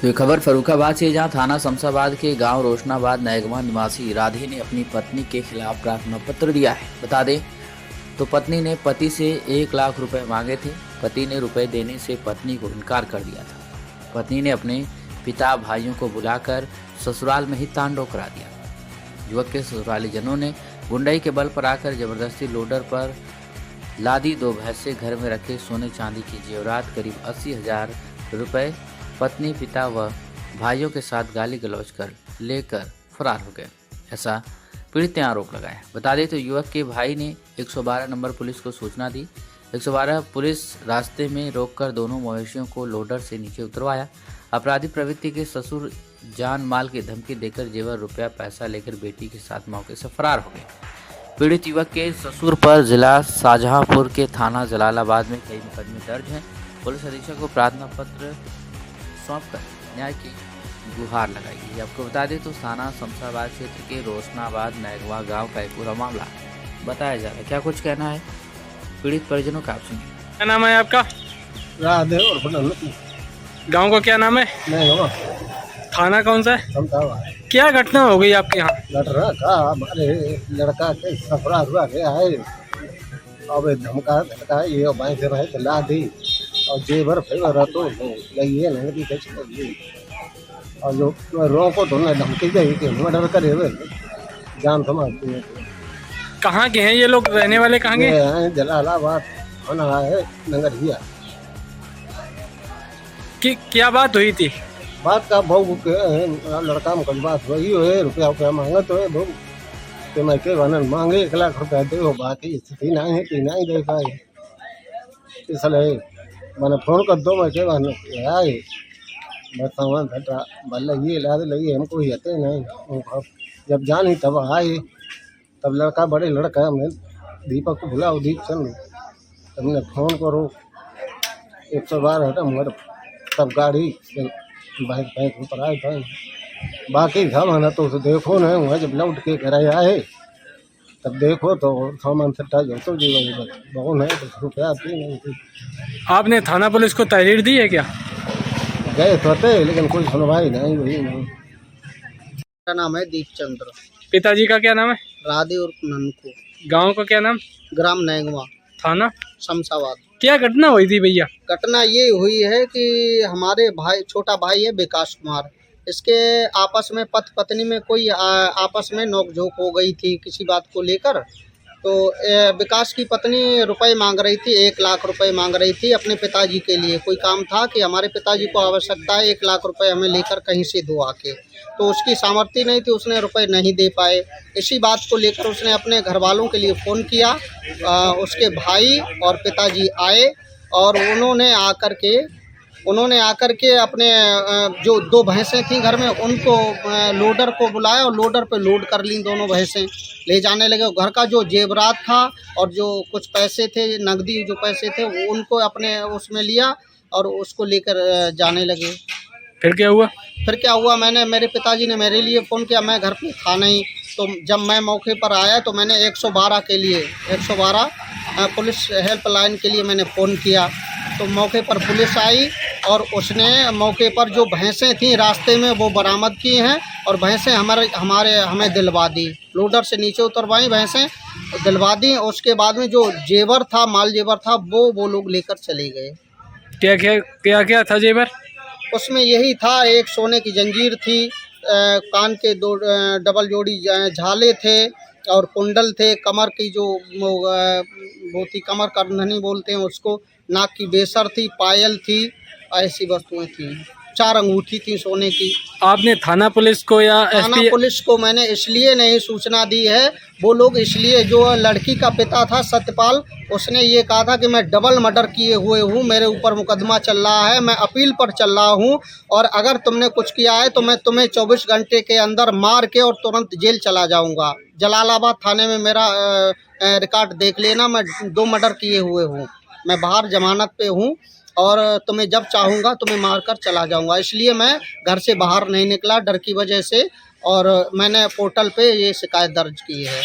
तो ये खबर फर्रुखाबाद से है, जहां थाना शमशाबाद के गांव रोशनाबाद नैगवा निवासी राधे ने अपनी पत्नी के खिलाफ प्रार्थना पत्र दिया है। बता दें तो पत्नी ने पति से 1 लाख रुपए मांगे थे। पति ने रुपए देने से पत्नी को इनकार कर दिया था। पत्नी ने अपने पिता भाइयों को बुलाकर ससुराल में ही तांडव करा दिया। युवक के ससुरालीजनों ने गुंडाई के बल पर आकर जबरदस्ती लोडर पर लादी 2 भैंसे, घर में रखे सोने चांदी की जेवरात करीब 80,000 रुपए पत्नी, पिता व भाइयों के साथ गाली गलौज कर लेकर फरार हो गए, ऐसा पीड़ित ने आरोप लगाया। बता दें तो युवक के भाई ने 112 नंबर पुलिस को सूचना दी। 112 पुलिस रास्ते में रोककर दोनों मवेशियों को लोडर से नीचे उतरवाया। अपराधी प्रवृत्ति के ससुर जान माल की धमकी देकर जेवर, रुपया, पैसा लेकर बेटी के साथ मौके से फरार हो गए। पीड़ित युवक के ससुर पर जिला शाहजहांपुर के थाना जलालाबाद में कई मुकदमे दर्ज हैं। पुलिस अधीक्षक को प्रार्थना पत्र सौंपकर न्याय की गुहार लगाई गई। आपको बता दें तो थाना शमशाबाद क्षेत्र के रोशनाबाद नैगवा गांव का एक पूरा मामला बताया जा रहा है। क्या कुछ कहना है पीड़ित परिजनों का, आप सुनिए। क्या नाम है आपका? राधे और गांव का क्या नाम है? नहीं थाना कौन सा है? समझावा क्या घटना हो गई आपके यहाँ? लड़का का हमारे लड़का के सफरा हुआ गया है। अब धमका धमका ये बाई से रहे चला दी और जेवर फेवर तो लगी है नहीं कैसे लगी और जो रोको तो ना धमकी गई कि मर्डर करे हुए जान समझती है। कहाँ के हैं ये लोग? रहने वाले कहाँ के? ये जलालाबाद होना है नगरिया। कि क्या बात हुई थी? बात का बहू के लड़का में कुछ बात वही है, रुपया रुपया मांगे तो है बहू कि मैं के बनन मांगे 1 लाख रुपया दे हो, बाकी स्थिति नहीं है कि नहीं दे पाए। इसलिए मैंने फोन कर दो, मैं के बन आए बस सामान घटा भले ये लाद लगी हमको ही आते नहीं। जब जानी तब आए, तब लड़का बड़े लड़का हमने दीपक को बुलाओ, दीप चल तुमने फोन करो 112 हटा मगर तब गाड़ी बाइक बाइक ऊपर आए थे। बाकी था माना तो उसे देखो ना वहाँ जब लौट के घर आए तब देखो तो सामान सट्टा जो तो जीवन बहुत है तो रुपया आती नहीं थी। आपने थाना पुलिस को तहरीर दी है क्या? गए तो थे लेकिन कोई सुनवाई नहीं हुई। मेरा नाम है दीप चंद्र। पिताजी का क्या नाम है? राधे और ननकू। गांव का क्या नाम? ग्राम नैगवा, थाना शमशाबाद। क्या घटना हुई थी भैया? घटना ये हुई है कि हमारे भाई, छोटा भाई है विकास कुमार, इसके आपस में पति पत्नी में कोई आपस में नोकझोंक हो गई थी किसी बात को लेकर। तो विकास की पत्नी रुपए मांग रही थी, 1 लाख रुपए मांग रही थी अपने पिताजी के लिए। कोई काम था कि हमारे पिताजी को आवश्यकता है, 1 लाख रुपए हमें लेकर कहीं से दो आके। तो उसकी सामर्थ्य नहीं थी, उसने रुपए नहीं दे पाए। इसी बात को लेकर उसने अपने घर वालों के लिए फ़ोन किया। उसके भाई और पिताजी आए और उन्होंने आकर के अपने जो 2 भैंसें थीं घर में, उनको लोडर को बुलाया और लोडर पे लोड कर ली दोनों भैंसें। ले जाने लगे। घर का जो जेवरात था और जो कुछ पैसे थे, नकदी जो पैसे थे, वो उनको अपने उसमें लिया और उसको लेकर जाने लगे। फिर क्या हुआ? मेरे पिताजी ने मेरे लिए फ़ोन किया, मैं घर पे था नहीं। तो जब मैं मौके पर आया तो मैंने 112 पुलिस हेल्पलाइन के लिए मैंने फ़ोन किया। तो मौके पर पुलिस आई और उसने मौके पर जो भैंसें थीं रास्ते में वो बरामद की हैं और भैंसें हमें दिलवा दी। लोडर से नीचे उतरवाई, भैंसें दिलवा दी। उसके बाद में जो जेवर था, माल जेवर था, वो लोग लेकर चले गए। क्या था जेवर? उसमें यही था, एक सोने की जंजीर थी, कान के 2 डबल जोड़ी झाले थे और कुंडल थे, कमर की जो वो थी, कमर करधनी बोलते हैं उसको, नाक की बेसर थी, पायल थी, ऐसी वस्तुएं थी। 4 अंगूठी थी सोने की। आपने थाना पुलिस को या थाना पुलिस को मैंने इसलिए नहीं सूचना दी है, वो लोग इसलिए, जो लड़की का पिता था सत्यपाल, उसने ये कहा था कि मैं डबल मर्डर किए हुए हूँ, मेरे ऊपर मुकदमा चल रहा है, मैं अपील पर चल रहा हूँ और अगर तुमने कुछ किया है तो मैं तुम्हें 24 घंटे के अंदर मार के और तुरंत जेल चला जाऊँगा। जलालाबाद थाने में मेरा रिकॉर्ड देख लेना, मैं 2 मर्डर किए हुए हूँ, मैं बाहर जमानत पे हूँ और तुम्हें जब चाहूँगा तुम्हें मारकर चला जाऊँगा। इसलिए मैं घर से बाहर नहीं निकला डर की वजह से और मैंने पोर्टल पे ये शिकायत दर्ज की है।